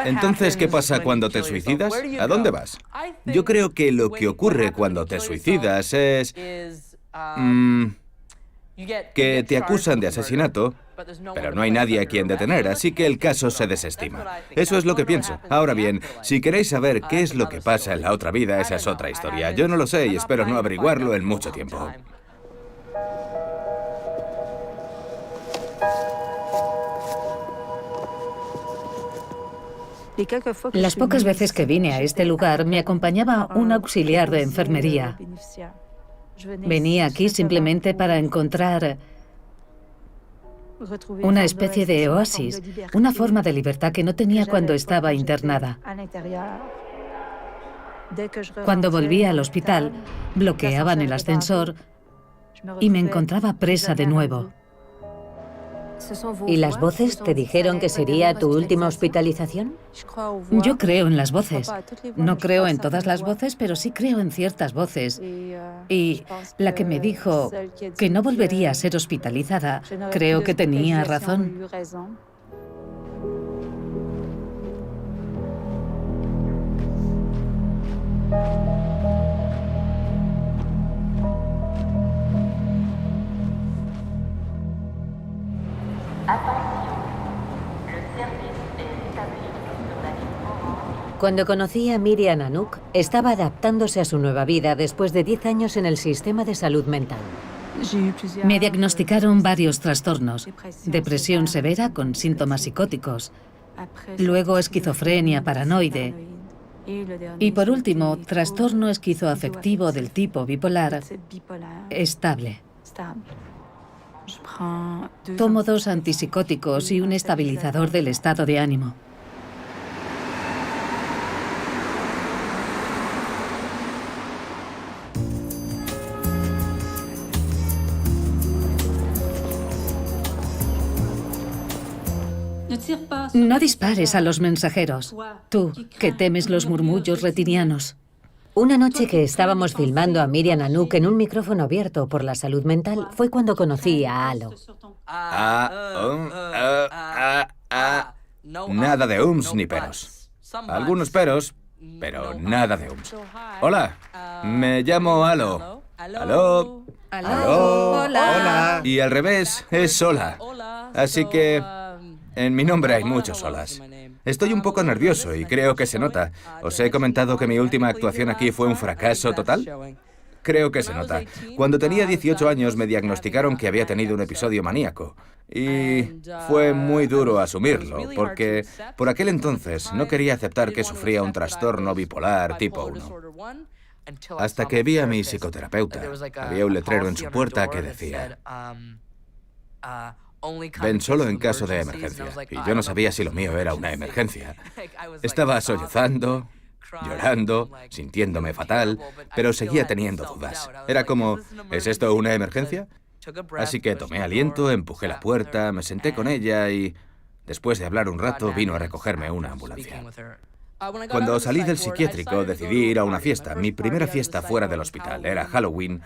Entonces, ¿qué pasa cuando te suicidas? ¿A dónde vas? Yo creo que lo que ocurre cuando te suicidas es que te acusan de asesinato, pero no hay nadie a quien detener, así que el caso se desestima. Eso es lo que pienso. Ahora bien, si queréis saber qué es lo que pasa en la otra vida, esa es otra historia. Yo no lo sé y espero no averiguarlo en mucho tiempo. Las pocas veces que vine a este lugar me acompañaba un auxiliar de enfermería. Venía aquí simplemente para encontrar una especie de oasis, una forma de libertad que no tenía cuando estaba internada. Cuando volvía al hospital, bloqueaban el ascensor y me encontraba presa de nuevo. ¿Y las voces te dijeron que sería tu última hospitalización? Yo creo en las voces. No creo en todas las voces, pero sí creo en ciertas voces. Y la que me dijo que no volvería a ser hospitalizada, creo que tenía razón. Cuando conocí a Miriam Anouk, estaba adaptándose a su nueva vida después de 10 años en el sistema de salud mental. Me diagnosticaron varios trastornos. Depresión severa con síntomas psicóticos. Luego esquizofrenia paranoide. Y por último, trastorno esquizoafectivo del tipo bipolar estable. Tomo 2 antipsicóticos y un estabilizador del estado de ánimo. No dispares a los mensajeros. Tú, que temes los murmullos retinianos. Una noche que estábamos filmando a Miriam Anouk en un micrófono abierto por la salud mental fue cuando conocí a Alo. Nada de ni peros. Algunos peros, pero nada de Hola, me llamo Alo. Aló. Aló. Hola. Y al revés es hola. Así que en mi nombre hay muchos solas. Estoy un poco nervioso y creo que se nota. ¿Os he comentado que mi última actuación aquí fue un fracaso total? Creo que se nota. Cuando tenía 18 años me diagnosticaron que había tenido un episodio maníaco. Y fue muy duro asumirlo, porque por aquel entonces no quería aceptar que sufría un trastorno bipolar tipo 1. Hasta que vi a mi psicoterapeuta. Había un letrero en su puerta que decía: ven solo en caso de emergencia. Y yo no sabía si lo mío era una emergencia. Estaba sollozando, llorando, sintiéndome fatal, pero seguía teniendo dudas. Era como, ¿es esto una emergencia? Así que tomé aliento, empujé la puerta, me senté con ella y, después de hablar un rato, vino a recogerme una ambulancia. Cuando salí del psiquiátrico, decidí ir a una fiesta. Mi primera fiesta fuera del hospital. Era Halloween.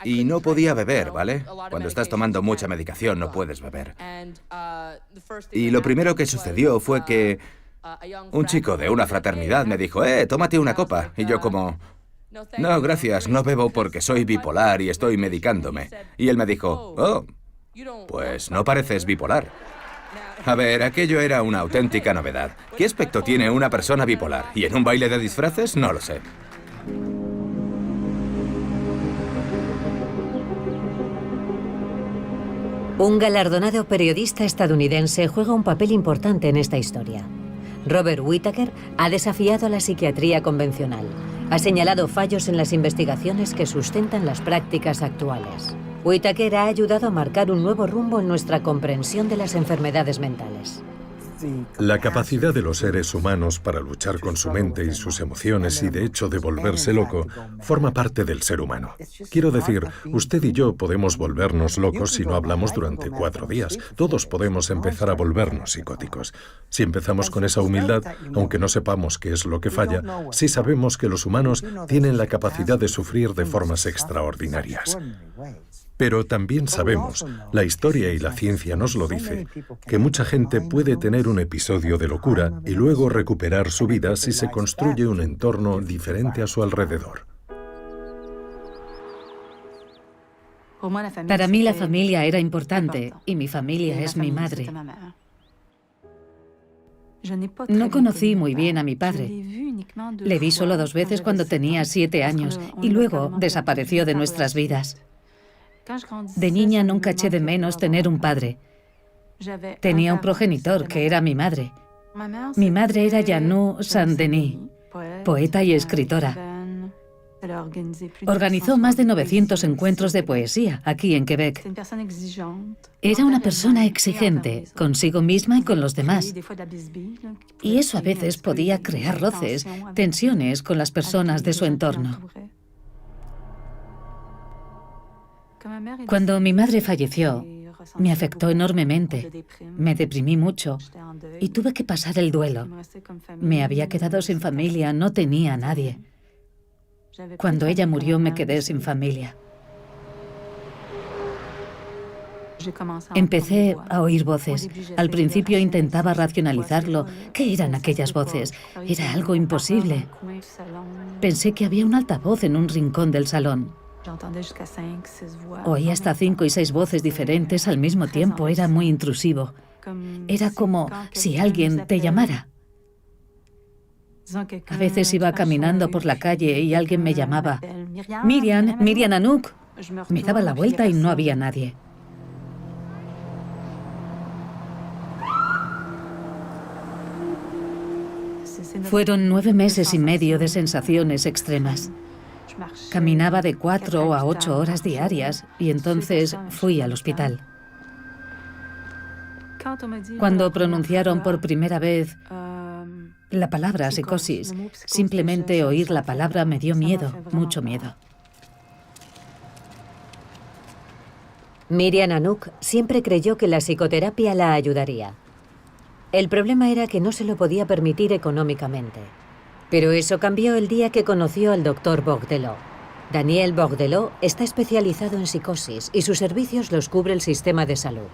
Y no podía beber, ¿vale? Cuando estás tomando mucha medicación no puedes beber. Y lo primero que sucedió fue que un chico de una fraternidad me dijo, tómate una copa. Y yo como, no, gracias, no bebo porque soy bipolar y estoy medicándome. Y él me dijo, pues no pareces bipolar. A ver, aquello era una auténtica novedad. ¿Qué aspecto tiene una persona bipolar? ¿Y en un baile de disfraces? No lo sé. Un galardonado periodista estadounidense juega un papel importante en esta historia. Robert Whittaker ha desafiado a la psiquiatría convencional. Ha señalado fallos en las investigaciones que sustentan las prácticas actuales. Whittaker ha ayudado a marcar un nuevo rumbo en nuestra comprensión de las enfermedades mentales. La capacidad de los seres humanos para luchar con su mente y sus emociones y de hecho de volverse loco forma parte del ser humano. Quiero decir, usted y yo podemos volvernos locos si no hablamos durante 4 días. Todos podemos empezar a volvernos psicóticos. Si empezamos con esa humildad, aunque no sepamos qué es lo que falla, sí sabemos que los humanos tienen la capacidad de sufrir de formas extraordinarias. Pero también sabemos, la historia y la ciencia nos lo dice, que mucha gente puede tener un episodio de locura y luego recuperar su vida si se construye un entorno diferente a su alrededor. Para mí la familia era importante y mi familia es mi madre. No conocí muy bien a mi padre. Le vi solo 2 veces cuando tenía 7 años y luego desapareció de nuestras vidas. De niña nunca eché de menos tener un padre. Tenía un progenitor que era mi madre. Mi madre era Janou Saint-Denis, poeta y escritora. Organizó más de 900 encuentros de poesía aquí en Quebec. Era una persona exigente consigo misma y con los demás. Y eso a veces podía crear roces, tensiones con las personas de su entorno. Cuando mi madre falleció, me afectó enormemente. Me deprimí mucho y tuve que pasar el duelo. Me había quedado sin familia, no tenía a nadie. Cuando ella murió me quedé sin familia. Empecé a oír voces. Al principio intentaba racionalizarlo. ¿Qué eran aquellas voces? Era algo imposible. Pensé que había un altavoz en un rincón del salón. Oí hasta 5 y 6 voces diferentes al mismo tiempo. Era muy intrusivo. Era como si alguien te llamara. A veces iba caminando por la calle y alguien me llamaba. Miriam, Miriam Anouk. Me daba la vuelta y no había nadie. Fueron 9 meses y medio de sensaciones extremas. Caminaba de 4 a 8 horas diarias y entonces fui al hospital. Cuando pronunciaron por primera vez la palabra psicosis, simplemente oír la palabra me dio miedo, mucho miedo. Miriam Anouk siempre creyó que la psicoterapia la ayudaría. El problema era que no se lo podía permitir económicamente. Pero eso cambió el día que conoció al doctor Bourdelot. Daniel Bourdelot está especializado en psicosis y sus servicios los cubre el sistema de salud.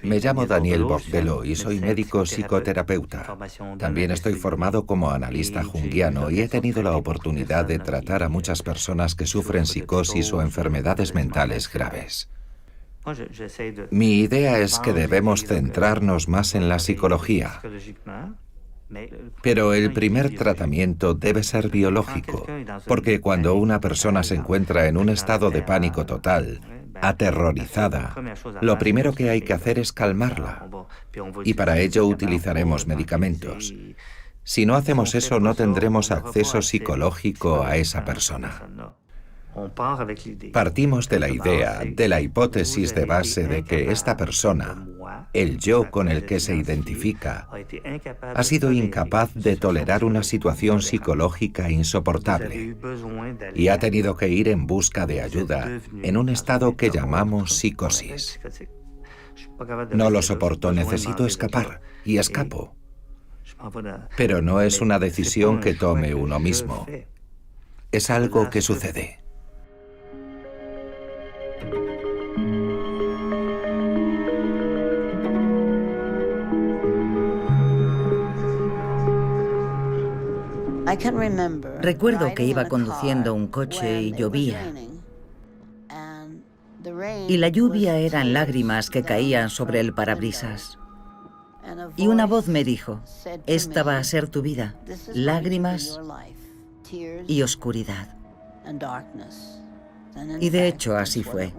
Me llamo Daniel Bourdelot y soy médico psicoterapeuta. También estoy formado como analista junguiano y he tenido la oportunidad de tratar a muchas personas que sufren psicosis o enfermedades mentales graves. Mi idea es que debemos centrarnos más en la psicología. Pero el primer tratamiento debe ser biológico, porque cuando una persona se encuentra en un estado de pánico total, aterrorizada, lo primero que hay que hacer es calmarla. Y para ello utilizaremos medicamentos. Si no hacemos eso, no tendremos acceso psicológico a esa persona. Partimos de la idea, de la hipótesis de base de que esta persona, el yo con el que se identifica, ha sido incapaz de tolerar una situación psicológica insoportable y ha tenido que ir en busca de ayuda en un estado que llamamos psicosis. No lo soporto, necesito escapar y escapo. Pero no es una decisión que tome uno mismo. Es algo que sucede. Recuerdo que iba conduciendo un coche y llovía. Y la lluvia eran lágrimas que caían sobre el parabrisas. Y una voz me dijo, esta va a ser tu vida, lágrimas y oscuridad. Y de hecho así fue.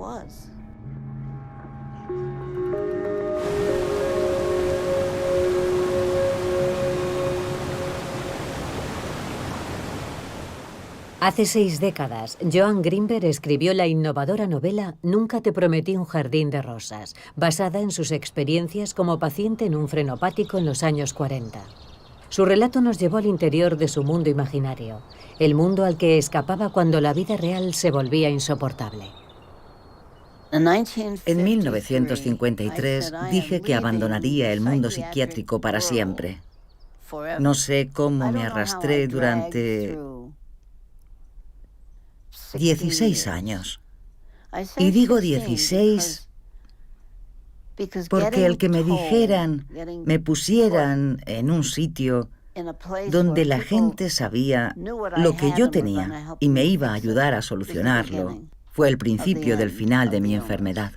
Hace 6 décadas, Joan Greenberg escribió la innovadora novela Nunca te prometí un jardín de rosas, basada en sus experiencias como paciente en un frenopático en los años 40. Su relato nos llevó al interior de su mundo imaginario, el mundo al que escapaba cuando la vida real se volvía insoportable. En 1953 dije que abandonaría el mundo psiquiátrico para siempre. No sé cómo me arrastré durante 16 años. Y digo 16 porque el que me dijeran, me pusieran en un sitio donde la gente sabía lo que yo tenía y me iba a ayudar a solucionarlo, fue el principio del final de mi enfermedad.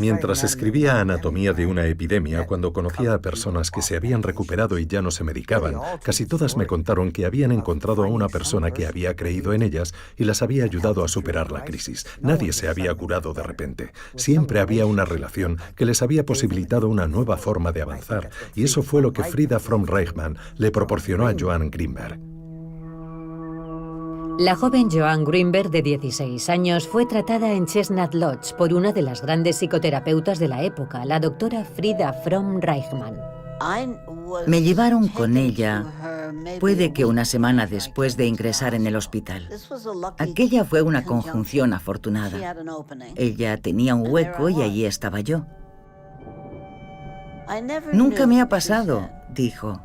Mientras escribía Anatomía de una epidemia, cuando conocía a personas que se habían recuperado y ya no se medicaban, casi todas me contaron que habían encontrado a una persona que había creído en ellas y las había ayudado a superar la crisis. Nadie se había curado de repente. Siempre había una relación que les había posibilitado una nueva forma de avanzar, y eso fue lo que Frida Fromm-Reichmann le proporcionó a Joan Greenberg. La joven Joan Greenberg, de 16 años, fue tratada en Chestnut Lodge por una de las grandes psicoterapeutas de la época, la doctora Frida Fromm-Reichmann. Me llevaron con ella, puede que una semana después de ingresar en el hospital. Aquella fue una conjunción afortunada. Ella tenía un hueco y allí estaba yo. Nunca me ha pasado, dijo.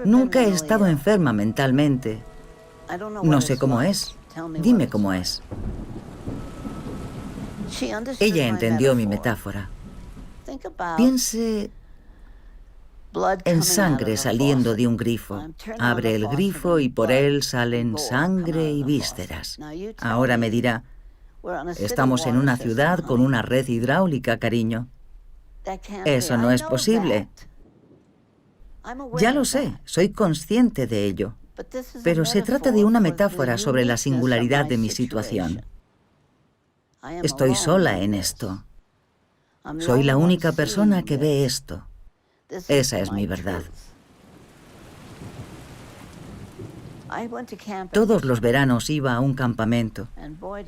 Nunca he estado enferma mentalmente. No sé cómo es. Dime cómo es. Ella entendió mi metáfora. Piense en sangre saliendo de un grifo. Abre el grifo y por él salen sangre y vísceras. Ahora me dirá, estamos en una ciudad con una red hidráulica, cariño. Eso no es posible. Ya lo sé, soy consciente de ello. Pero se trata de una metáfora sobre la singularidad de mi situación. Estoy sola en esto. Soy la única persona que ve esto. Esa es mi verdad. Todos los veranos iba a un campamento,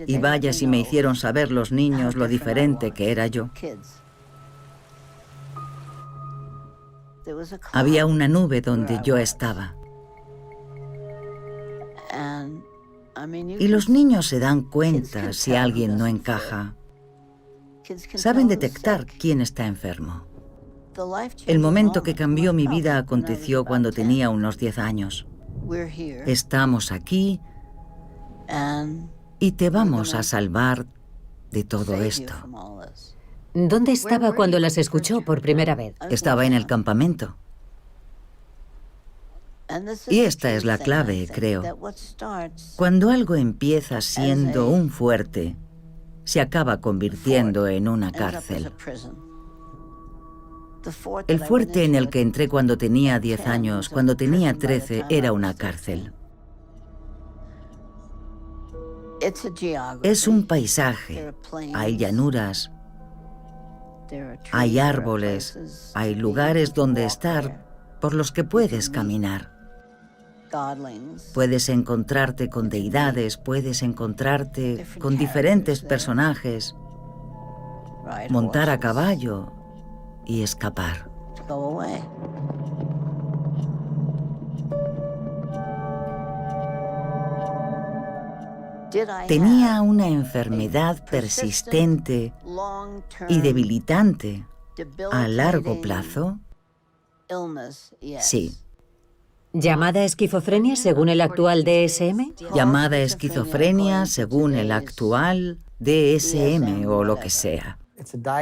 y vaya si me hicieron saber los niños lo diferente que era yo. Había una nube donde yo estaba. Y los niños se dan cuenta si alguien no encaja. Saben detectar quién está enfermo. El momento que cambió mi vida aconteció cuando tenía unos 10 años. Estamos aquí y te vamos a salvar de todo esto. ¿Dónde estaba cuando las escuchó por primera vez? Estaba en el campamento. Y esta es la clave, creo. Cuando algo empieza siendo un fuerte, se acaba convirtiendo en una cárcel. El fuerte en el que entré cuando tenía 10 años, cuando tenía 13, era una cárcel. Es un paisaje. Hay llanuras, hay árboles, hay lugares donde estar por los que puedes caminar. Puedes encontrarte con deidades, puedes encontrarte con diferentes personajes, montar a caballo y escapar. Tenía una enfermedad persistente y debilitante a largo plazo. Sí. ¿Llamada esquizofrenia según el actual DSM? Llamada esquizofrenia según el actual DSM o lo que sea.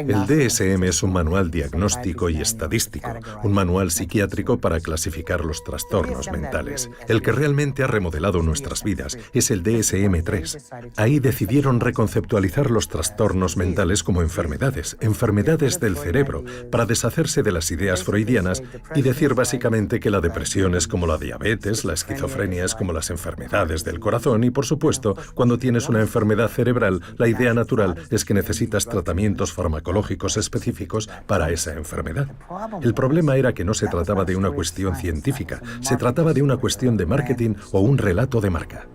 El DSM es un manual diagnóstico y estadístico, un manual psiquiátrico para clasificar los trastornos mentales. El que realmente ha remodelado nuestras vidas es el DSM-3. Ahí decidieron reconceptualizar los trastornos mentales como enfermedades del cerebro, para deshacerse de las ideas freudianas y decir básicamente que la depresión es como la diabetes, la esquizofrenia es como las enfermedades del corazón y, por supuesto, cuando tienes una enfermedad cerebral, la idea natural es que necesitas tratamientos farmacológicos específicos para esa enfermedad. El problema era que no se trataba de una cuestión científica, se trataba de una cuestión de marketing o un relato de marca.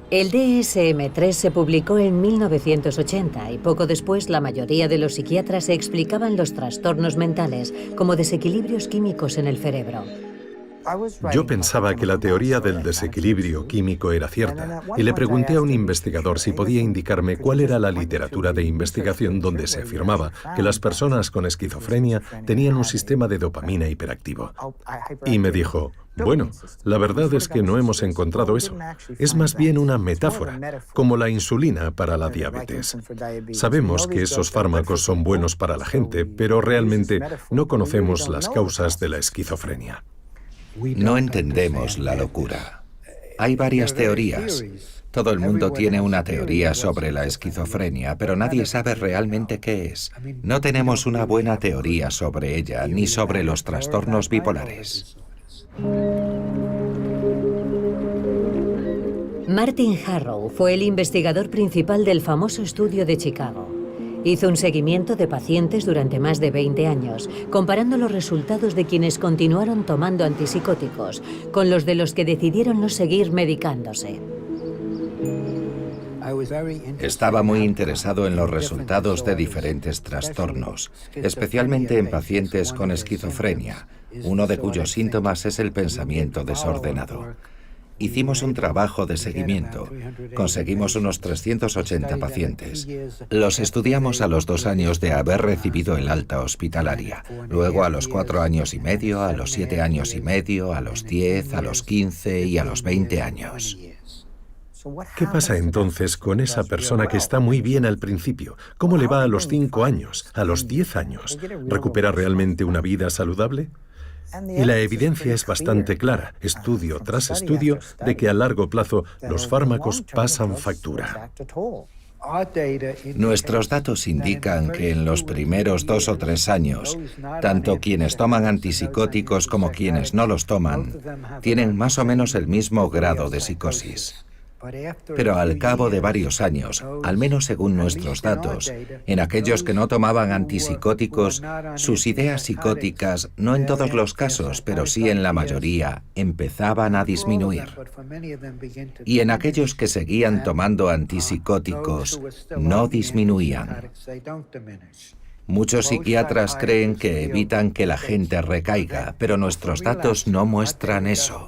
El DSM-3 se publicó en 1980 y poco después la mayoría de los psiquiatras explicaban los trastornos mentales como desequilibrios químicos en el cerebro. Yo pensaba que la teoría del desequilibrio químico era cierta y le pregunté a un investigador si podía indicarme cuál era la literatura de investigación donde se afirmaba que las personas con esquizofrenia tenían un sistema de dopamina hiperactivo. Y me dijo, bueno, la verdad es que no hemos encontrado eso. Es más bien una metáfora, como la insulina para la diabetes. Sabemos que esos fármacos son buenos para la gente, pero realmente no conocemos las causas de la esquizofrenia. No entendemos la locura. Hay varias teorías. Todo el mundo tiene una teoría sobre la esquizofrenia, pero nadie sabe realmente qué es. No tenemos una buena teoría sobre ella, ni sobre los trastornos bipolares. Martin Harrow fue el investigador principal del famoso estudio de Chicago. Hizo un seguimiento de pacientes durante más de 20 años, comparando los resultados de quienes continuaron tomando antipsicóticos con los de los que decidieron no seguir medicándose. Estaba muy interesado en los resultados de diferentes trastornos, especialmente en pacientes con esquizofrenia, uno de cuyos síntomas es el pensamiento desordenado. Hicimos un trabajo de seguimiento. Conseguimos unos 380 pacientes. Los estudiamos a los 2 años de haber recibido el alta hospitalaria, luego a los 4 años y medio, a los 7 años y medio, a los 10, a los 15 y a los 20 años. ¿Qué pasa entonces con esa persona que está muy bien al principio? ¿Cómo le va a los 5 años, a los 10 años? ¿Recupera realmente una vida saludable? Y la evidencia es bastante clara, estudio tras estudio, de que a largo plazo los fármacos pasan factura. Nuestros datos indican que en los primeros 2 o 3 años, tanto quienes toman antipsicóticos como quienes no los toman, tienen más o menos el mismo grado de psicosis. Pero al cabo de varios años, al menos según nuestros datos, en aquellos que no tomaban antipsicóticos, sus ideas psicóticas, no en todos los casos, pero sí en la mayoría, empezaban a disminuir. Y en aquellos que seguían tomando antipsicóticos, no disminuían. Muchos psiquiatras creen que evitan que la gente recaiga, pero nuestros datos no muestran eso.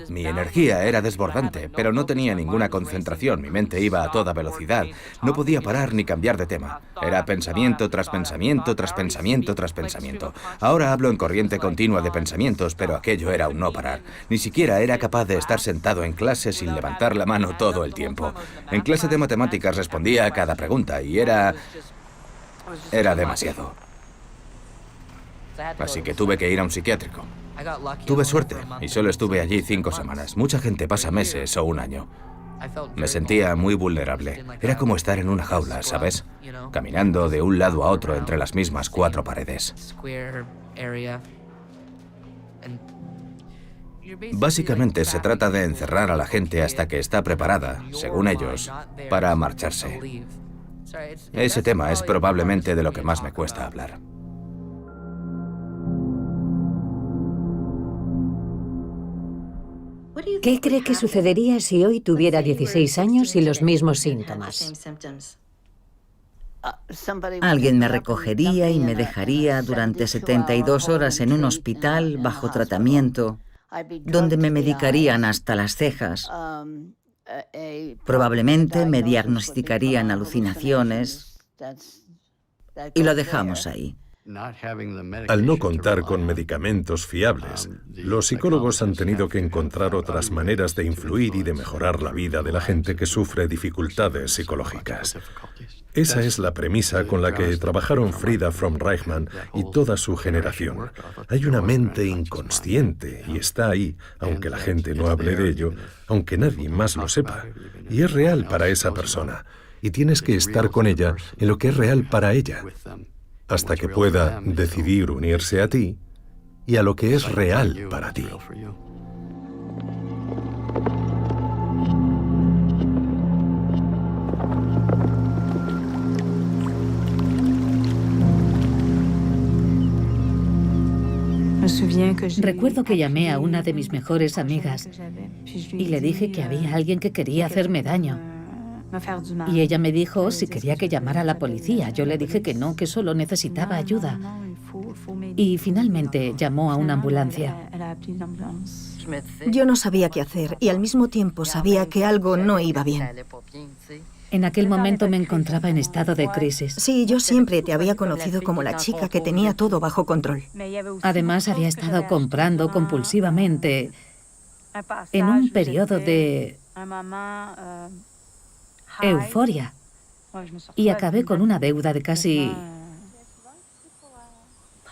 Mi energía era desbordante, pero no tenía ninguna concentración. Mi mente iba a toda velocidad. No podía parar ni cambiar de tema. Era pensamiento tras pensamiento, tras pensamiento, tras pensamiento. Ahora hablo en corriente continua de pensamientos, pero aquello era un no parar. Ni siquiera era capaz de estar sentado en clase sin levantar la mano todo el tiempo. En clase de matemáticas respondía a cada pregunta y era demasiado. Así que tuve que ir a un psiquiátrico. Tuve suerte y solo estuve allí 5 semanas. Mucha gente pasa meses o un año. Me sentía muy vulnerable. Era como estar en una jaula, ¿sabes? Caminando de un lado a otro entre las mismas 4 paredes. Básicamente se trata de encerrar a la gente hasta que está preparada, según ellos, para marcharse. Ese tema es probablemente de lo que más me cuesta hablar. ¿Qué cree que sucedería si hoy tuviera 16 años y los mismos síntomas? Alguien me recogería y me dejaría durante 72 horas en un hospital bajo tratamiento, donde me medicarían hasta las cejas. Probablemente me diagnosticarían alucinaciones y lo dejamos ahí. Al no contar con medicamentos fiables, los psicólogos han tenido que encontrar otras maneras de influir y de mejorar la vida de la gente que sufre dificultades psicológicas. Esa es la premisa con la que trabajaron Frida von Reichmann y toda su generación. Hay una mente inconsciente y está ahí, aunque la gente no hable de ello, aunque nadie más lo sepa. Y es real para esa persona. Y tienes que estar con ella en lo que es real para ella. hasta que pueda decidir unirse a ti y a lo que es real para ti. Recuerdo que llamé a una de mis mejores amigas y le dije que había alguien que quería hacerme daño. Y ella me dijo si quería que llamara a la policía. Yo le dije que no, que solo necesitaba ayuda. Y finalmente llamó a una ambulancia. Yo no sabía qué hacer y al mismo tiempo sabía que algo no iba bien. En aquel momento me encontraba en estado de crisis. Sí, yo siempre te había conocido como la chica que tenía todo bajo control. Además, había estado comprando compulsivamente en un periodo de euforia. Y acabé con una deuda de casi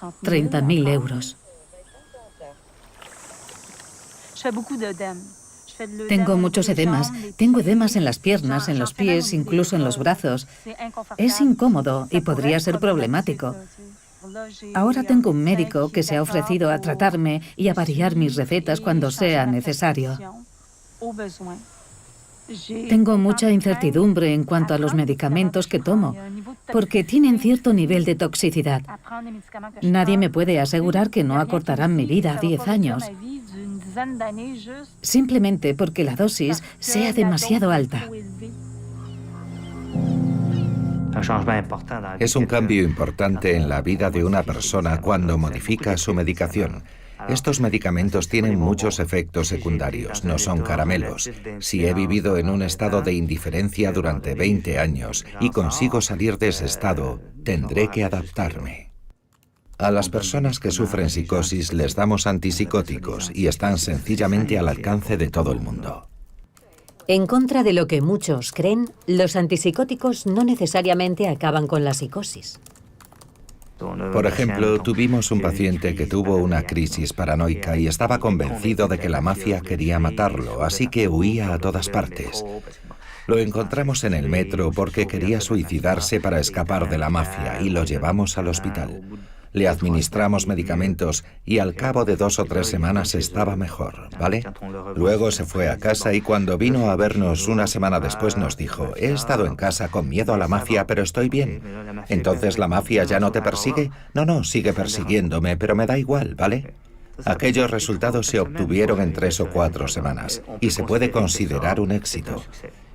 30.000 euros. Tengo muchos edemas. Tengo edemas en las piernas, en los pies, incluso en los brazos. Es incómodo y podría ser problemático. Ahora tengo un médico que se ha ofrecido a tratarme y a variar mis recetas cuando sea necesario. Tengo mucha incertidumbre en cuanto a los medicamentos que tomo, porque tienen cierto nivel de toxicidad. Nadie me puede asegurar que no acortarán mi vida a 10 años, simplemente porque la dosis sea demasiado alta. Es un cambio importante en la vida de una persona cuando modifica su medicación. Estos medicamentos tienen muchos efectos secundarios, no son caramelos. Si he vivido en un estado de indiferencia durante 20 años y consigo salir de ese estado, tendré que adaptarme. A las personas que sufren psicosis les damos antipsicóticos y están sencillamente al alcance de todo el mundo. En contra de lo que muchos creen, los antipsicóticos no necesariamente acaban con la psicosis. Por ejemplo, tuvimos un paciente que tuvo una crisis paranoica y estaba convencido de que la mafia quería matarlo, así que huía a todas partes. Lo encontramos en el metro porque quería suicidarse para escapar de la mafia y lo llevamos al hospital. Le administramos medicamentos y al cabo de 2 o 3 semanas estaba mejor, ¿vale? Luego se fue a casa y cuando vino a vernos una semana después nos dijo: he estado en casa con miedo a la mafia, pero estoy bien. ¿Entonces la mafia ya no te persigue? No, sigue persiguiéndome, pero me da igual, ¿vale? Aquellos resultados se obtuvieron en 3 o 4 semanas y se puede considerar un éxito.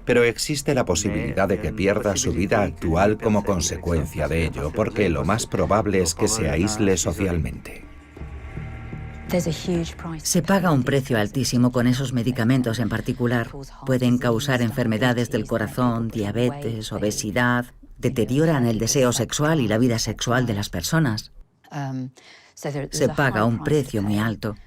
Pero existe la posibilidad de que pierda su vida actual como consecuencia de ello, porque lo más probable es que se aísle socialmente. Se paga un precio altísimo con esos medicamentos en particular. Pueden causar enfermedades del corazón, diabetes, obesidad, deterioran el deseo sexual y la vida sexual de las personas. Se paga un precio muy alto.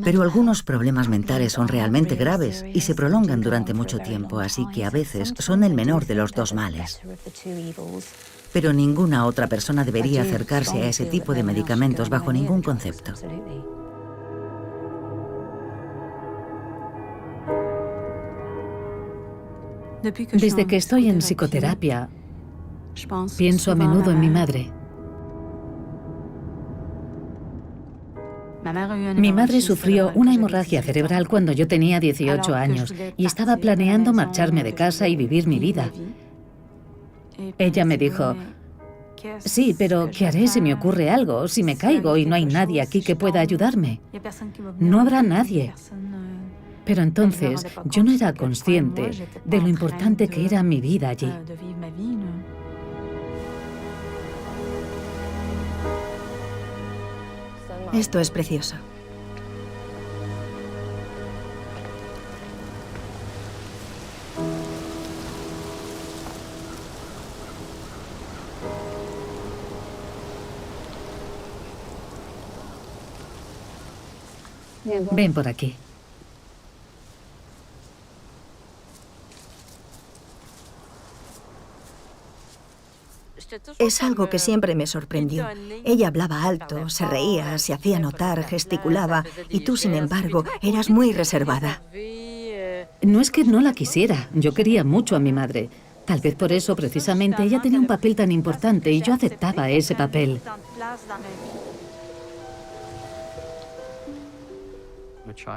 Pero algunos problemas mentales son realmente graves y se prolongan durante mucho tiempo, así que a veces son el menor de los dos males. Pero ninguna otra persona debería acercarse a ese tipo de medicamentos bajo ningún concepto. Desde que estoy en psicoterapia, pienso a menudo en mi madre. Mi madre sufrió una hemorragia cerebral cuando yo tenía 18 años y estaba planeando marcharme de casa y vivir mi vida. Ella me dijo: sí, pero ¿qué haré si me ocurre algo? Si me caigo y no hay nadie aquí que pueda ayudarme. No habrá nadie. Pero entonces yo no era consciente de lo importante que era mi vida allí. Esto es precioso. Ven por aquí. Es algo que siempre me sorprendió. Ella hablaba alto, se reía, se hacía notar, gesticulaba, y tú, sin embargo, eras muy reservada. No es que no la quisiera, yo quería mucho a mi madre, Tal vez por eso, precisamente, ella tenía un papel tan importante y yo aceptaba ese papel.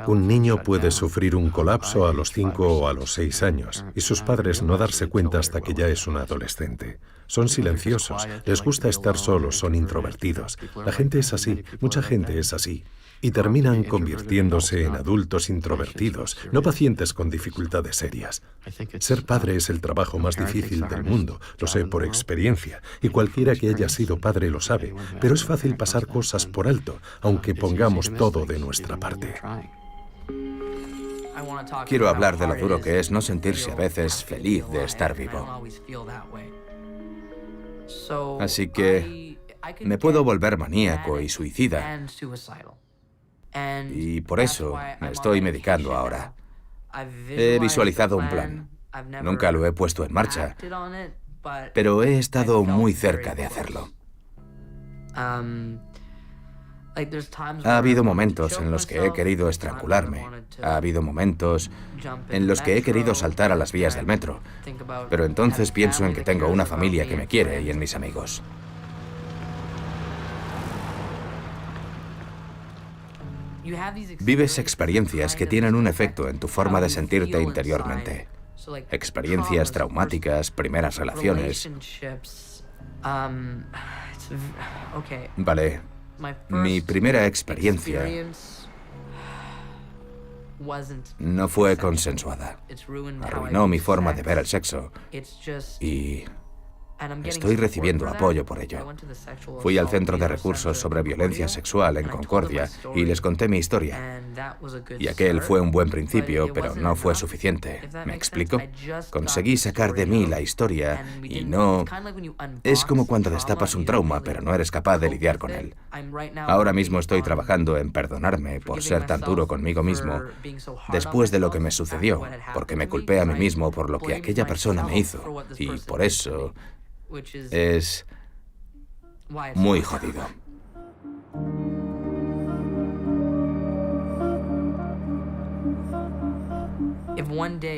Un niño puede sufrir un colapso a los 5 o a los 6 años y sus padres no darse cuenta hasta que ya es un adolescente. Son silenciosos, les gusta estar solos, son introvertidos. La gente es así, mucha gente es así. Y terminan convirtiéndose en adultos introvertidos, no pacientes con dificultades serias. Ser padre es el trabajo más difícil del mundo, lo sé por experiencia, y cualquiera que haya sido padre lo sabe, pero es fácil pasar cosas por alto, aunque pongamos todo de nuestra parte. Quiero hablar de lo duro que es no sentirse a veces feliz de estar vivo. Así que me puedo volver maníaco y suicida. Y por eso me estoy medicando ahora. He visualizado un plan. Nunca lo he puesto en marcha, pero he estado muy cerca de hacerlo. Ha habido momentos en los que he querido estrangularme. Ha habido momentos en los que he querido saltar a las vías del metro. Pero entonces pienso en que tengo una familia que me quiere y en mis amigos. Vives experiencias que tienen un efecto en tu forma de sentirte interiormente. Experiencias traumáticas, primeras relaciones. Vale, mi primera experiencia no fue consensuada. Arruinó mi forma de ver el sexo y estoy recibiendo apoyo por ello. Fui al Centro de Recursos sobre Violencia Sexual en Concordia y les conté mi historia. Y aquel fue un buen principio, pero no fue suficiente. ¿Me explico? Conseguí sacar de mí la historia y no... Es como cuando destapas un trauma, pero no eres capaz de lidiar con él. Ahora mismo estoy trabajando en perdonarme por ser tan duro conmigo mismo después de lo que me sucedió, porque me culpé a mí mismo por lo que aquella persona me hizo. Y por eso... es muy jodido.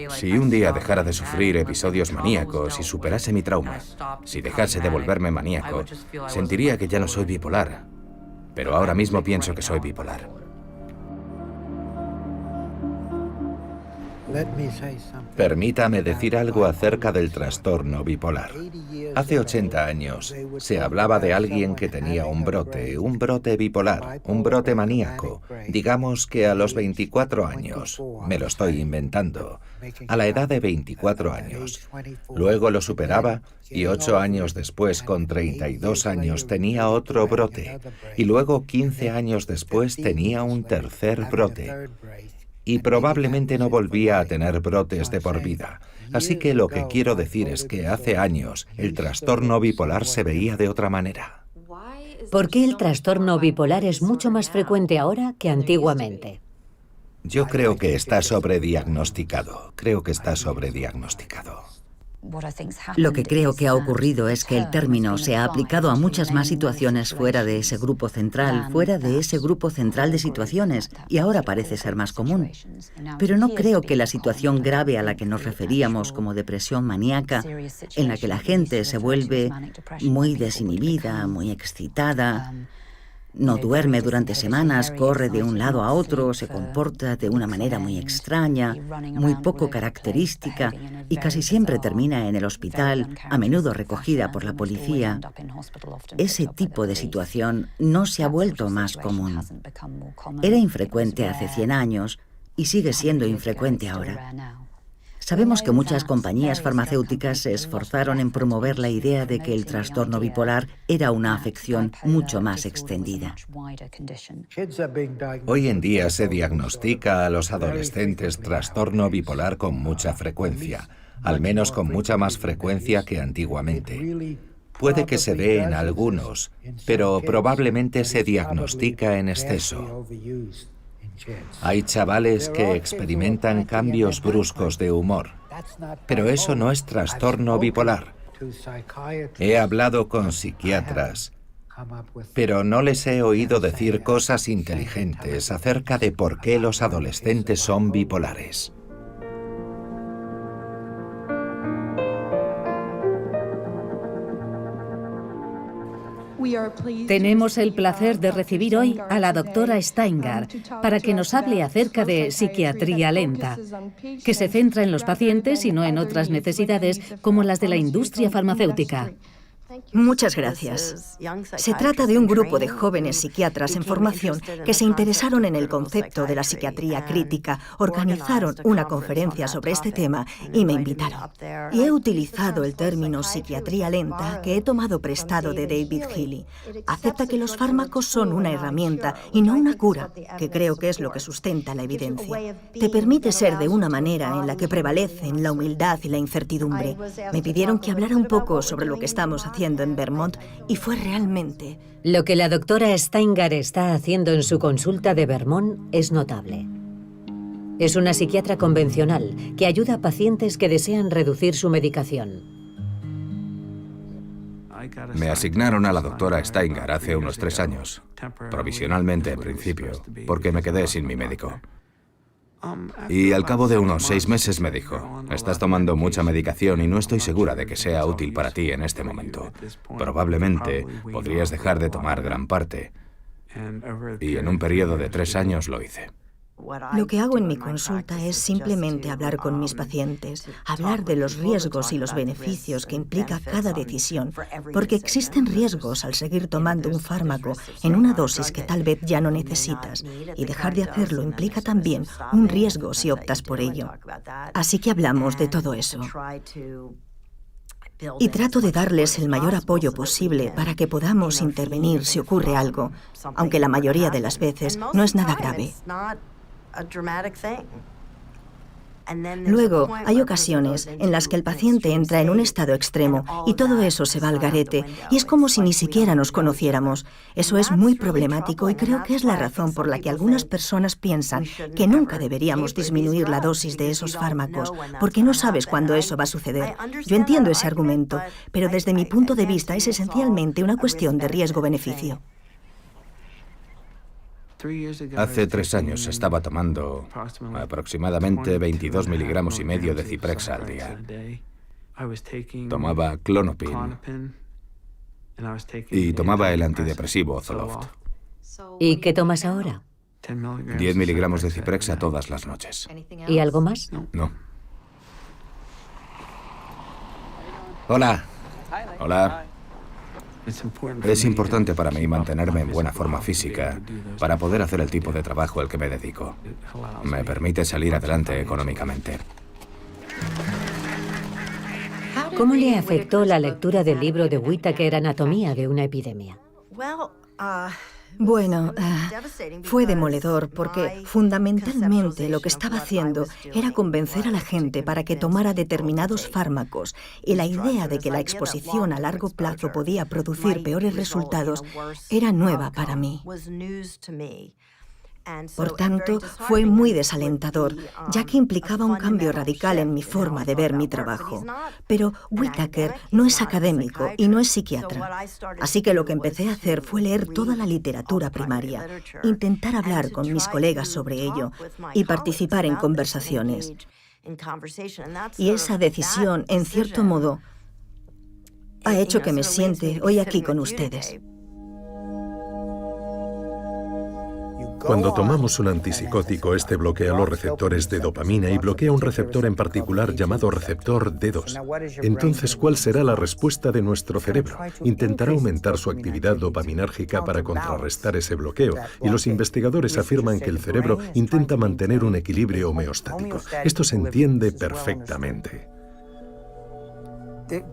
Si un día dejara de sufrir episodios maníacos y superase mi trauma, si dejase de volverme maníaco, sentiría que ya no soy bipolar. Pero ahora mismo pienso que soy bipolar. Permítame decir algo acerca del trastorno bipolar. Hace 80 años se hablaba de alguien que tenía un brote bipolar, un brote maníaco, digamos que a los 24 años, me lo estoy inventando, a la edad de 24 años. Luego lo superaba y 8 años después, con 32 años, tenía otro brote. Y luego 15 años después tenía un tercer brote. Y probablemente no volvía a tener brotes de por vida. Así que lo que quiero decir es que hace años el trastorno bipolar se veía de otra manera. ¿Por qué el trastorno bipolar es mucho más frecuente ahora que antiguamente? Yo creo que está sobrediagnosticado. Creo que está sobrediagnosticado. Lo que creo que ha ocurrido es que el término se ha aplicado a muchas más situaciones fuera de ese grupo central de situaciones, y ahora parece ser más común. Pero no creo que la situación grave a la que nos referíamos como depresión maníaca, en la que la gente se vuelve muy desinhibida, muy excitada, no duerme durante semanas, corre de un lado a otro, se comporta de una manera muy extraña, muy poco característica y casi siempre termina en el hospital, a menudo recogida por la policía. Ese tipo de situación no se ha vuelto más común. Era infrecuente hace 100 años y sigue siendo infrecuente ahora. Sabemos que muchas compañías farmacéuticas se esforzaron en promover la idea de que el trastorno bipolar era una afección mucho más extendida. Hoy en día se diagnostica a los adolescentes trastorno bipolar con mucha frecuencia, al menos con mucha más frecuencia que antiguamente. Puede que se dé en algunos, pero probablemente se diagnostica en exceso. Hay chavales que experimentan cambios bruscos de humor, pero eso no es trastorno bipolar. He hablado con psiquiatras, pero no les he oído decir cosas inteligentes acerca de por qué los adolescentes son bipolares. Tenemos el placer de recibir hoy a la doctora Steingart para que nos hable acerca de psiquiatría lenta, que se centra en los pacientes y no en otras necesidades como las de la industria farmacéutica. Muchas gracias. Se trata de un grupo de jóvenes psiquiatras en formación que se interesaron en el concepto de la psiquiatría crítica, organizaron una conferencia sobre este tema y me invitaron. Y he utilizado el término psiquiatría lenta que he tomado prestado de David Healy. Acepta que los fármacos son una herramienta y no una cura, que creo que es lo que sustenta la evidencia. Te permite ser de una manera en la que prevalecen la humildad y la incertidumbre. Me pidieron que hablara un poco sobre lo que estamos haciendo en Vermont y fue realmente... Lo que la doctora Steingart está haciendo en su consulta de Vermont es notable. Es una psiquiatra convencional que ayuda a pacientes que desean reducir su medicación. Me asignaron a la doctora Steingart hace unos 3 años, provisionalmente en principio, porque me quedé sin mi médico. Y al cabo de unos 6 meses me dijo, estás tomando mucha medicación y no estoy segura de que sea útil para ti en este momento. Probablemente podrías dejar de tomar gran parte. Y en un periodo de 3 años lo hice. Lo que hago en mi consulta es simplemente hablar con mis pacientes, hablar de los riesgos y los beneficios que implica cada decisión, porque existen riesgos al seguir tomando un fármaco en una dosis que tal vez ya no necesitas, y dejar de hacerlo implica también un riesgo si optas por ello. Así que hablamos de todo eso. Y trato de darles el mayor apoyo posible para que podamos intervenir si ocurre algo, aunque la mayoría de las veces no es nada grave. Luego, hay ocasiones en las que el paciente entra en un estado extremo y todo eso se va al garete y es como si ni siquiera nos conociéramos. Eso es muy problemático y creo que es la razón por la que algunas personas piensan que nunca deberíamos disminuir la dosis de esos fármacos, porque no sabes cuándo eso va a suceder. Yo entiendo ese argumento, pero desde mi punto de vista es esencialmente una cuestión de riesgo-beneficio. Hace 3 años estaba tomando aproximadamente 22 miligramos y medio de Zyprexa al día. Tomaba Klonopin y tomaba el antidepresivo Zoloft. ¿Y qué tomas ahora? 10 miligramos de Zyprexa todas las noches. ¿Y algo más? No. Hola. Hola. Es importante para mí mantenerme en buena forma física para poder hacer el tipo de trabajo al que me dedico. Me permite salir adelante económicamente. ¿Cómo le afectó la lectura del libro de Whitaker, Anatomía de una epidemia? Bueno, fue demoledor porque fundamentalmente lo que estaba haciendo era convencer a la gente para que tomara determinados fármacos y la idea de que la exposición a largo plazo podía producir peores resultados era nueva para mí. Por tanto, fue muy desalentador, ya que implicaba un cambio radical en mi forma de ver mi trabajo. Pero Whitaker no es académico y no es psiquiatra. Así que lo que empecé a hacer fue leer toda la literatura primaria, intentar hablar con mis colegas sobre ello y participar en conversaciones. Y esa decisión, en cierto modo, ha hecho que me siente hoy aquí con ustedes. Cuando tomamos un antipsicótico, este bloquea los receptores de dopamina y bloquea un receptor en particular llamado receptor D2. Entonces, ¿cuál será la respuesta de nuestro cerebro? Intentará aumentar su actividad dopaminérgica para contrarrestar ese bloqueo, y los investigadores afirman que el cerebro intenta mantener un equilibrio homeostático. Esto se entiende perfectamente.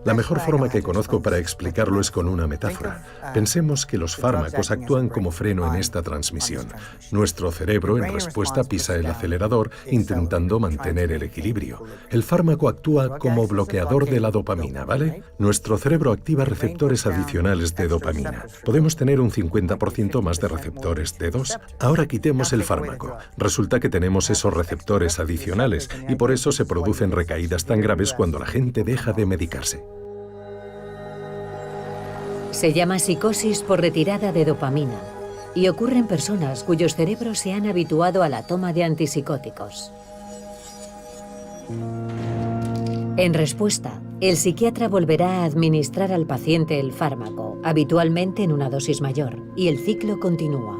La mejor forma que conozco para explicarlo es con una metáfora. Pensemos que los fármacos actúan como freno en esta transmisión. Nuestro cerebro, en respuesta, pisa el acelerador, intentando mantener el equilibrio. El fármaco actúa como bloqueador de la dopamina, ¿vale? Nuestro cerebro activa receptores adicionales de dopamina. Podemos tener un 50% más de receptores D2. Ahora quitemos el fármaco. Resulta que tenemos esos receptores adicionales y por eso se producen recaídas tan graves cuando la gente deja de medicarse. Se llama psicosis por retirada de dopamina y ocurre en personas cuyos cerebros se han habituado a la toma de antipsicóticos. En respuesta, El psiquiatra volverá a administrar al paciente el fármaco, habitualmente en una dosis mayor, y el ciclo continúa.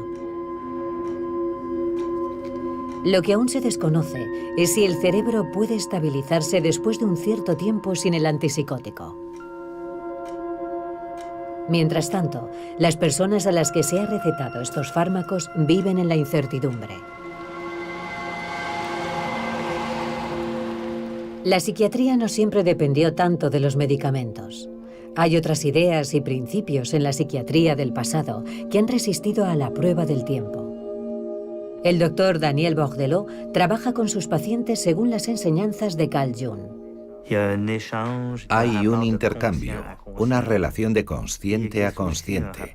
Lo que aún se desconoce es si el cerebro puede estabilizarse después de un cierto tiempo sin el antipsicótico. Mientras tanto, las personas a las que se ha recetado estos fármacos viven en la incertidumbre. La psiquiatría no siempre dependió tanto de los medicamentos. Hay otras ideas y principios en la psiquiatría del pasado que han resistido a la prueba del tiempo. El doctor Daniel Bourdelot trabaja con sus pacientes según las enseñanzas de Carl Jung. Hay un intercambio, una relación de consciente a consciente.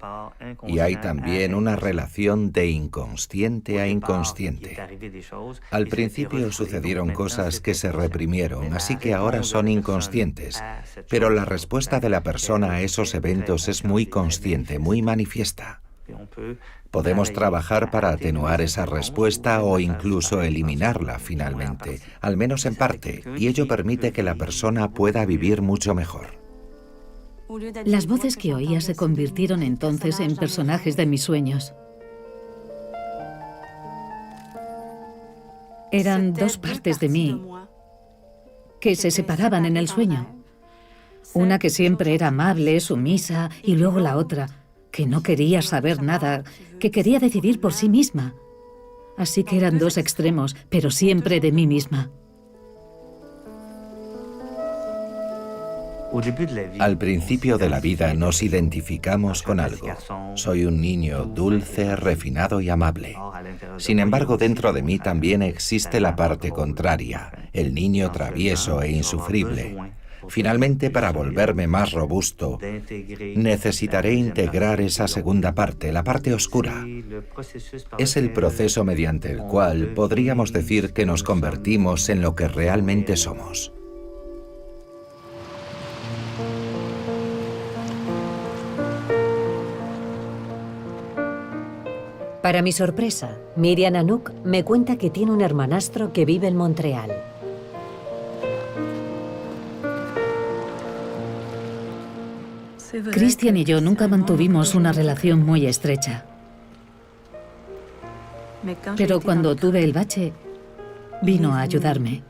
Y hay también una relación de inconsciente a inconsciente. Al principio sucedieron cosas que se reprimieron, así que ahora son inconscientes. Pero la respuesta de la persona a esos eventos es muy consciente, muy manifiesta. Podemos trabajar para atenuar esa respuesta o incluso eliminarla finalmente, al menos en parte, y ello permite que la persona pueda vivir mucho mejor. Las voces que oía se convirtieron entonces en personajes de mis sueños. Eran dos partes de mí que se separaban en el sueño. Una que siempre era amable, sumisa, y luego la otra, que no quería saber nada, que quería decidir por sí misma. Así que eran dos extremos, pero siempre de mí misma. Al principio de la vida nos identificamos con algo. Soy un niño dulce, refinado y amable. Sin embargo, dentro de mí también existe la parte contraria, el niño travieso e insufrible. Finalmente, para volverme más robusto, necesitaré integrar esa segunda parte, la parte oscura. Es el proceso mediante el cual podríamos decir que nos convertimos en lo que realmente somos. Para mi sorpresa, Miriam Anouk me cuenta que tiene un hermanastro que vive en Montreal. Christian y yo nunca mantuvimos una relación muy estrecha. Pero cuando tuve el bache, vino a ayudarme.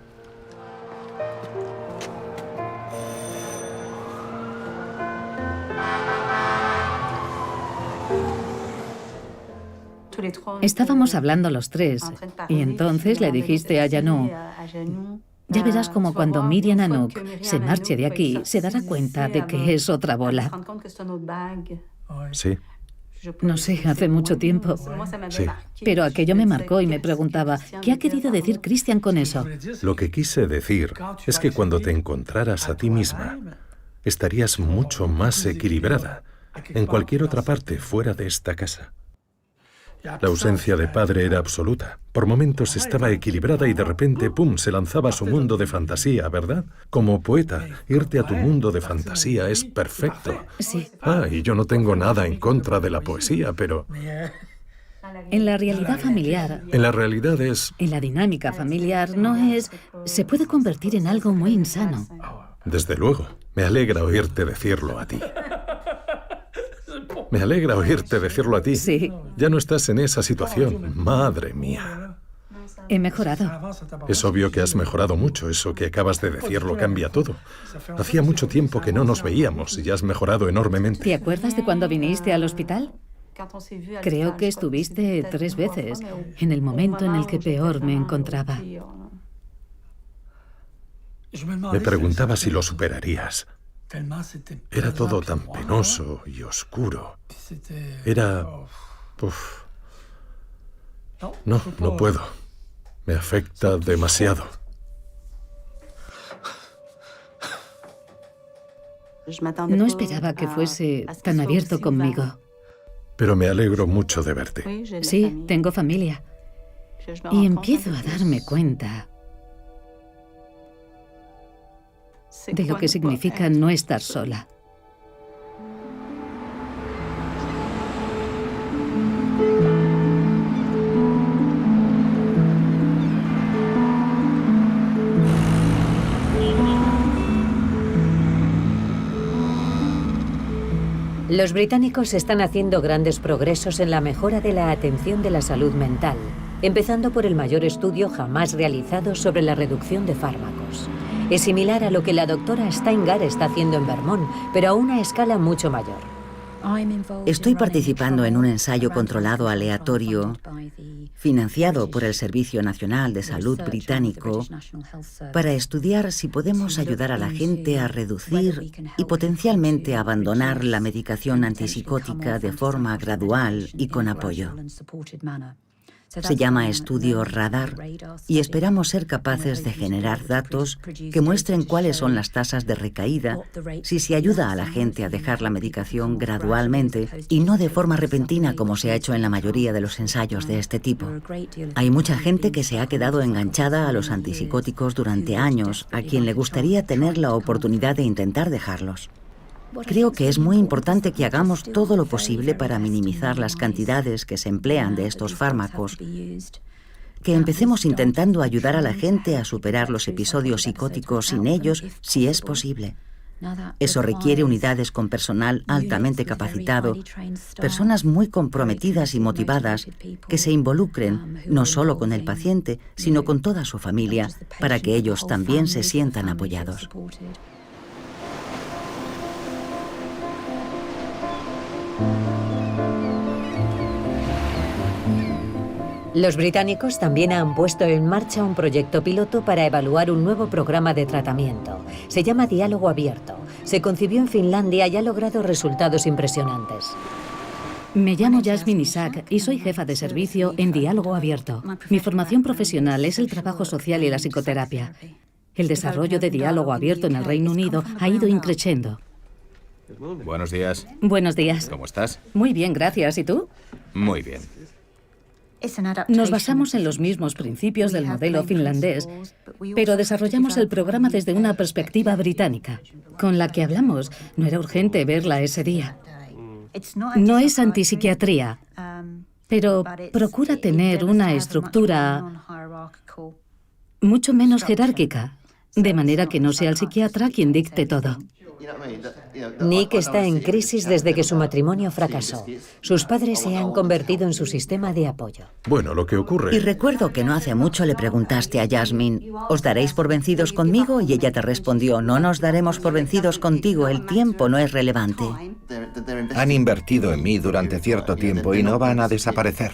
Estábamos hablando los tres, y entonces le dijiste a Janou: ya verás como cuando Miriam Anouk se marche de aquí, se dará cuenta de que es otra bola. Sí. No sé, hace mucho tiempo. Sí. Pero aquello me marcó y me preguntaba, ¿qué ha querido decir Christian con eso? Lo que quise decir es que cuando te encontraras a ti misma, estarías mucho más equilibrada en cualquier otra parte fuera de esta casa. La ausencia de padre era absoluta. Por momentos estaba equilibrada y de repente, ¡pum!, se lanzaba a su mundo de fantasía, ¿verdad? Como poeta, irte a tu mundo de fantasía es perfecto. Sí. Y yo no tengo nada en contra de la poesía, pero... En la realidad familiar, En la realidad es... en la dinámica familiar, no es... se puede convertir en algo muy insano. Desde luego, me alegra oírte decirlo a ti. Me alegra oírte decirlo a ti. Sí. Ya no estás en esa situación. Madre mía. He mejorado. Es obvio que has mejorado mucho. Eso que acabas de decir lo cambia todo. Hacía mucho tiempo que no nos veíamos y ya has mejorado enormemente. ¿Te acuerdas de cuando viniste al hospital? Creo que estuviste 3 veces, en el momento en el que peor me encontraba. Me preguntaba si lo superarías. Era todo tan penoso y oscuro. Era... Uf. No puedo. Me afecta demasiado. No esperaba que fuese tan abierto conmigo. Pero me alegro mucho de verte. Sí, tengo familia. Y empiezo a darme cuenta de lo que significa no estar sola. Los británicos están haciendo grandes progresos en la mejora de la atención de la salud mental, empezando por el mayor estudio jamás realizado sobre la reducción de fármacos. Es similar a lo que la doctora Steingart está haciendo en Vermont, pero a una escala mucho mayor. Estoy participando en un ensayo controlado aleatorio financiado por el Servicio Nacional de Salud británico para estudiar si podemos ayudar a la gente a reducir y potencialmente abandonar la medicación antipsicótica de forma gradual y con apoyo. Se llama estudio RADAR y esperamos ser capaces de generar datos que muestren cuáles son las tasas de recaída si se ayuda a la gente a dejar la medicación gradualmente y no de forma repentina como se ha hecho en la mayoría de los ensayos de este tipo. Hay mucha gente que se ha quedado enganchada a los antipsicóticos durante años, a quien le gustaría tener la oportunidad de intentar dejarlos. Creo que es muy importante que hagamos todo lo posible para minimizar las cantidades que se emplean de estos fármacos, que empecemos intentando ayudar a la gente a superar los episodios psicóticos sin ellos, si es posible. Eso requiere unidades con personal altamente capacitado, personas muy comprometidas y motivadas que se involucren no solo con el paciente, sino con toda su familia, para que ellos también se sientan apoyados. Los británicos también han puesto en marcha un proyecto piloto para evaluar un nuevo programa de tratamiento. Se llama Diálogo Abierto. Se concibió en Finlandia y ha logrado resultados impresionantes. Me llamo Jasmine Isaac y soy jefa de servicio en Diálogo Abierto. Mi formación profesional es el trabajo social y la psicoterapia. El desarrollo de Diálogo Abierto en el Reino Unido ha ido increciendo. Buenos días. Buenos días. ¿Cómo estás? Muy bien, gracias. ¿Y tú? Muy bien. Nos basamos en los mismos principios del modelo finlandés, pero desarrollamos el programa desde una perspectiva británica. Con la que hablamos, no era urgente verla ese día. No es antipsiquiatría, pero procura tener una estructura mucho menos jerárquica, de manera que no sea el psiquiatra quien dicte todo. Nick está en crisis desde que su matrimonio fracasó. Sus padres se han convertido en su sistema de apoyo. Bueno, lo que ocurre... Y recuerdo que no hace mucho le preguntaste a Jasmine, ¿os daréis por vencidos conmigo? Y ella te respondió, no nos daremos por vencidos contigo, el tiempo no es relevante. Han invertido en mí durante cierto tiempo y no van a desaparecer.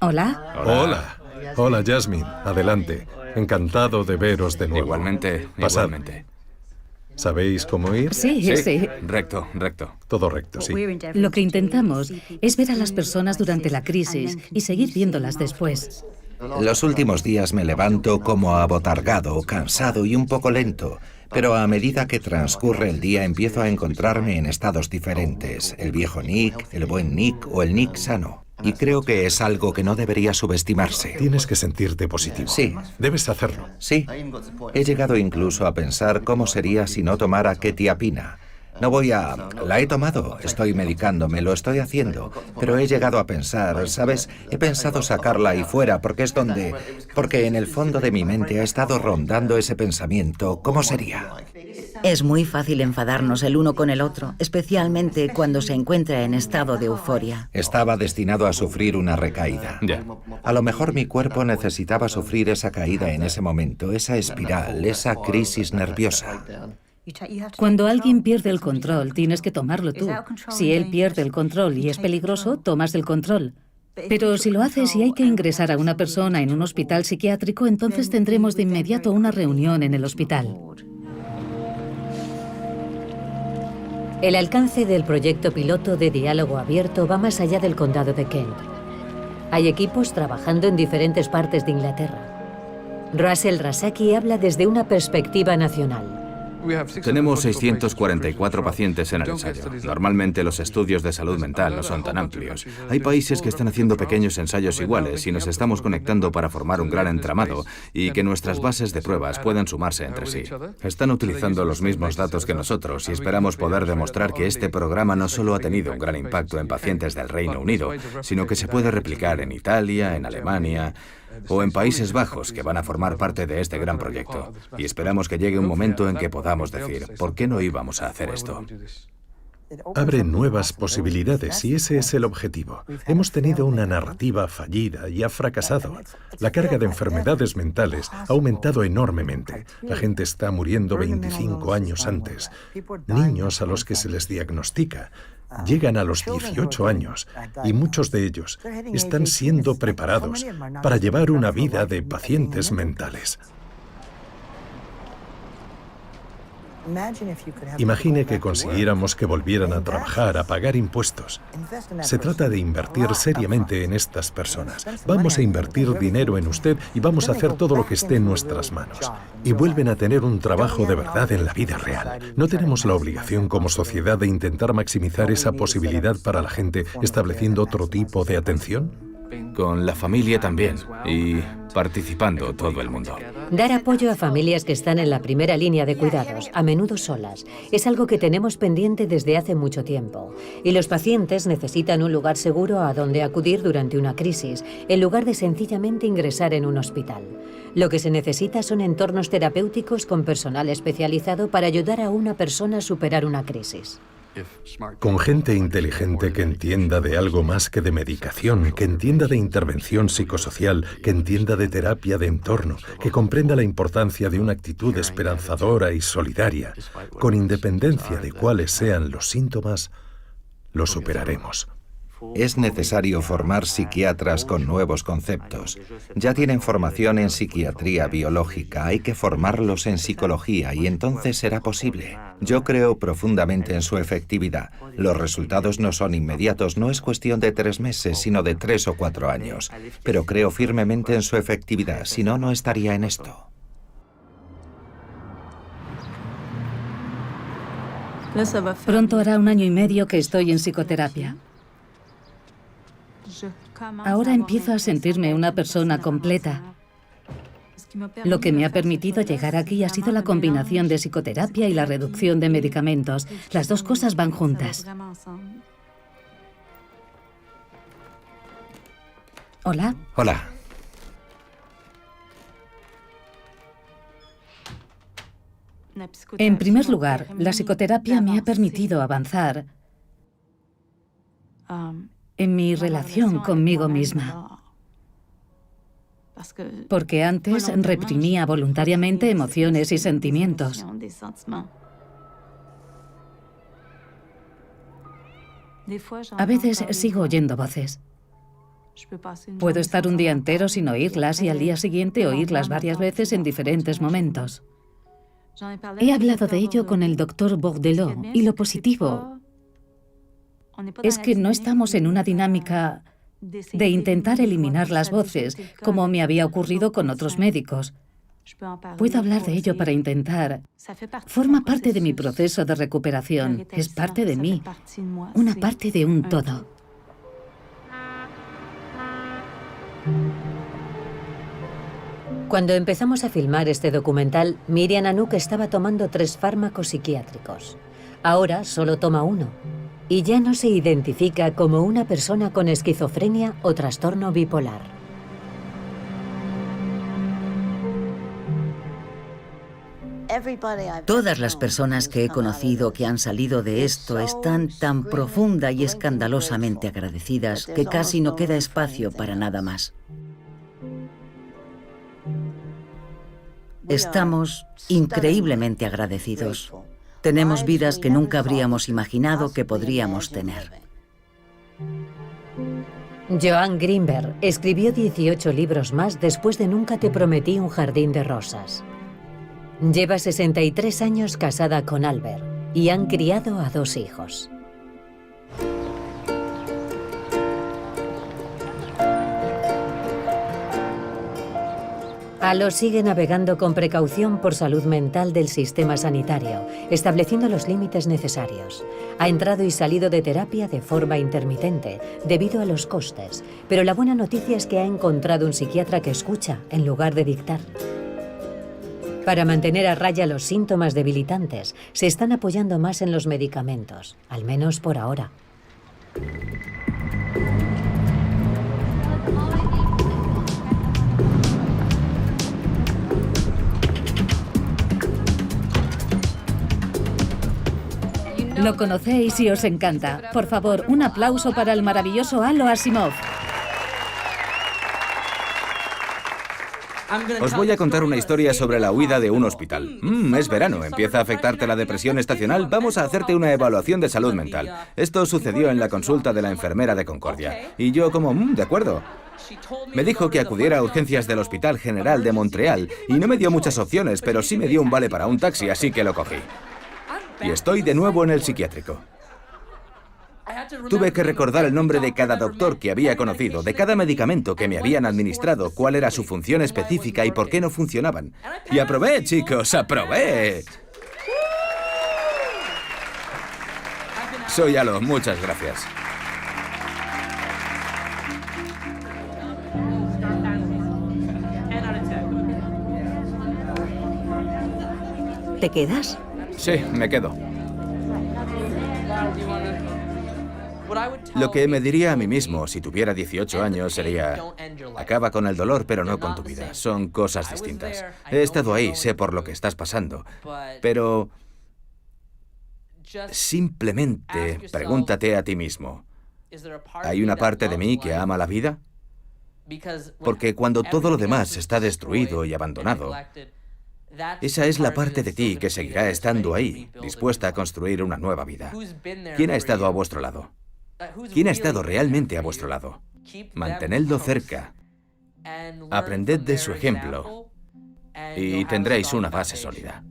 ¿Hola? Hola. Hola, Jasmine. Adelante. Encantado de veros de nuevo. Igualmente, Pasad. igualmente. ¿Sabéis cómo ir? Sí. Recto, recto. Todo recto, sí. Lo que intentamos es ver a las personas durante la crisis y seguir viéndolas después. Los últimos días me levanto como abotargado, cansado y un poco lento, pero a medida que transcurre el día empiezo a encontrarme en estados diferentes, el viejo Nick, el buen Nick o el Nick sano. Y creo que es algo que no debería subestimarse. Tienes que sentirte positivo. Sí. Debes hacerlo. Sí. He llegado incluso a pensar cómo sería si no tomara quetiapina. No voy a... La he tomado, estoy medicándome, lo estoy haciendo. Pero he llegado a pensar, ¿sabes? He pensado sacarla ahí fuera porque es donde... Porque en el fondo de mi mente ha estado rondando ese pensamiento. ¿Cómo sería? Es muy fácil enfadarnos el uno con el otro, especialmente cuando se encuentra en estado de euforia. Estaba destinado a sufrir una recaída. Ya. A lo mejor mi cuerpo necesitaba sufrir esa caída en ese momento, esa espiral, esa crisis nerviosa. Cuando alguien pierde el control, tienes que tomarlo tú. Si él pierde el control y es peligroso, tomas el control. Pero si lo haces y hay que ingresar a una persona en un hospital psiquiátrico, entonces tendremos de inmediato una reunión en el hospital. El alcance del proyecto piloto de Diálogo Abierto va más allá del condado de Kent. Hay equipos trabajando en diferentes partes de Inglaterra. Russell Rasaki habla desde una perspectiva nacional. Tenemos 644 pacientes en el ensayo. Normalmente los estudios de salud mental no son tan amplios. Hay países que están haciendo pequeños ensayos iguales y nos estamos conectando para formar un gran entramado y que nuestras bases de pruebas puedan sumarse entre sí. Están utilizando los mismos datos que nosotros y esperamos poder demostrar que este programa no solo ha tenido un gran impacto en pacientes del Reino Unido, sino que se puede replicar en Italia, en Alemania o en Países Bajos, que van a formar parte de este gran proyecto. Y esperamos que llegue un momento en que podamos decir, ¿por qué no íbamos a hacer esto? Abre nuevas posibilidades y ese es el objetivo. Hemos tenido una narrativa fallida y ha fracasado. La carga de enfermedades mentales ha aumentado enormemente. La gente está muriendo 25 años antes. Niños a los que se les diagnostica llegan a los 18 años y muchos de ellos están siendo preparados para llevar una vida de pacientes mentales. Imagine que consiguiéramos que volvieran a trabajar, a pagar impuestos. Se trata de invertir seriamente en estas personas. Vamos a invertir dinero en usted y vamos a hacer todo lo que esté en nuestras manos. Y vuelven a tener un trabajo de verdad en la vida real. ¿No tenemos la obligación como sociedad de intentar maximizar esa posibilidad para la gente estableciendo otro tipo de atención? Con la familia también, y participando todo el mundo. Dar apoyo a familias que están en la primera línea de cuidados, a menudo solas, es algo que tenemos pendiente desde hace mucho tiempo. Y los pacientes necesitan un lugar seguro a donde acudir durante una crisis, en lugar de sencillamente ingresar en un hospital. Lo que se necesita son entornos terapéuticos con personal especializado para ayudar a una persona a superar una crisis. Con gente inteligente que entienda de algo más que de medicación, que entienda de intervención psicosocial, que entienda de terapia de entorno, que comprenda la importancia de una actitud esperanzadora y solidaria, con independencia de cuáles sean los síntomas, lo superaremos. Es necesario formar psiquiatras con nuevos conceptos. Ya tienen formación en psiquiatría biológica, hay que formarlos en psicología y entonces será posible. Yo creo profundamente en su efectividad. Los resultados no son inmediatos, no es cuestión de 3 meses, sino de 3 o 4 años. Pero creo firmemente en su efectividad, si no, no estaría en esto. Pronto hará 1 año y medio que estoy en psicoterapia. Ahora empiezo a sentirme una persona completa. Lo que me ha permitido llegar aquí ha sido la combinación de psicoterapia y la reducción de medicamentos. Las dos cosas van juntas. Hola. Hola. En primer lugar, la psicoterapia me ha permitido avanzar en mi relación conmigo misma. Porque antes reprimía voluntariamente emociones y sentimientos. A veces sigo oyendo voces. Puedo estar un día entero sin oírlas y al día siguiente oírlas varias veces en diferentes momentos. He hablado de ello con el doctor Bourdelot y lo positivo es que no estamos en una dinámica de intentar eliminar las voces, como me había ocurrido con otros médicos. Puedo hablar de ello para intentar. Forma parte de mi proceso de recuperación, es parte de mí, una parte de un todo. Cuando empezamos a filmar este documental, Miriam Anouk estaba tomando 3 fármacos psiquiátricos. Ahora solo toma 1. Y ya no se identifica como una persona con esquizofrenia o trastorno bipolar. Todas las personas que he conocido que han salido de esto están tan profunda y escandalosamente agradecidas que casi no queda espacio para nada más. Estamos increíblemente agradecidos. Tenemos vidas que nunca habríamos imaginado que podríamos tener. Joan Greenberg escribió 18 libros más después de Nunca te prometí un jardín de rosas. Lleva 63 años casada con Albert y han criado a 2 hijos. Alo sigue navegando con precaución por salud mental del sistema sanitario, estableciendo los límites necesarios. Ha entrado y salido de terapia de forma intermitente, debido a los costes, pero la buena noticia es que ha encontrado un psiquiatra que escucha en lugar de dictar. Para mantener a raya los síntomas debilitantes, se están apoyando más en los medicamentos, al menos por ahora. Lo conocéis y os encanta. Por favor, un aplauso para el maravilloso Halo Asimov. Os voy a contar una historia sobre la huida de un hospital. Es verano, empieza a afectarte la depresión estacional, vamos a hacerte una evaluación de salud mental. Esto sucedió en la consulta de la enfermera de Concordia. Y yo como, de acuerdo. Me dijo que acudiera a urgencias del Hospital General de Montreal y no me dio muchas opciones, pero sí me dio un vale para un taxi, así que lo cogí. Y estoy de nuevo en el psiquiátrico. Tuve que recordar el nombre de cada doctor que había conocido, de cada medicamento que me habían administrado, cuál era su función específica y por qué no funcionaban. Y aprobé, chicos, aprobé. Soy Halo, muchas gracias. ¿Te quedas? Sí, me quedo. Lo que me diría a mí mismo si tuviera 18 años sería: acaba con el dolor, pero no con tu vida. Son cosas distintas. He estado ahí, sé por lo que estás pasando. Pero simplemente pregúntate a ti mismo: ¿hay una parte de mí que ama la vida? Porque cuando todo lo demás está destruido y abandonado, esa es la parte de ti que seguirá estando ahí, dispuesta a construir una nueva vida. ¿Quién ha estado a vuestro lado? ¿Quién ha estado realmente a vuestro lado? Mantenedlo cerca. Aprended de su ejemplo y tendréis una base sólida.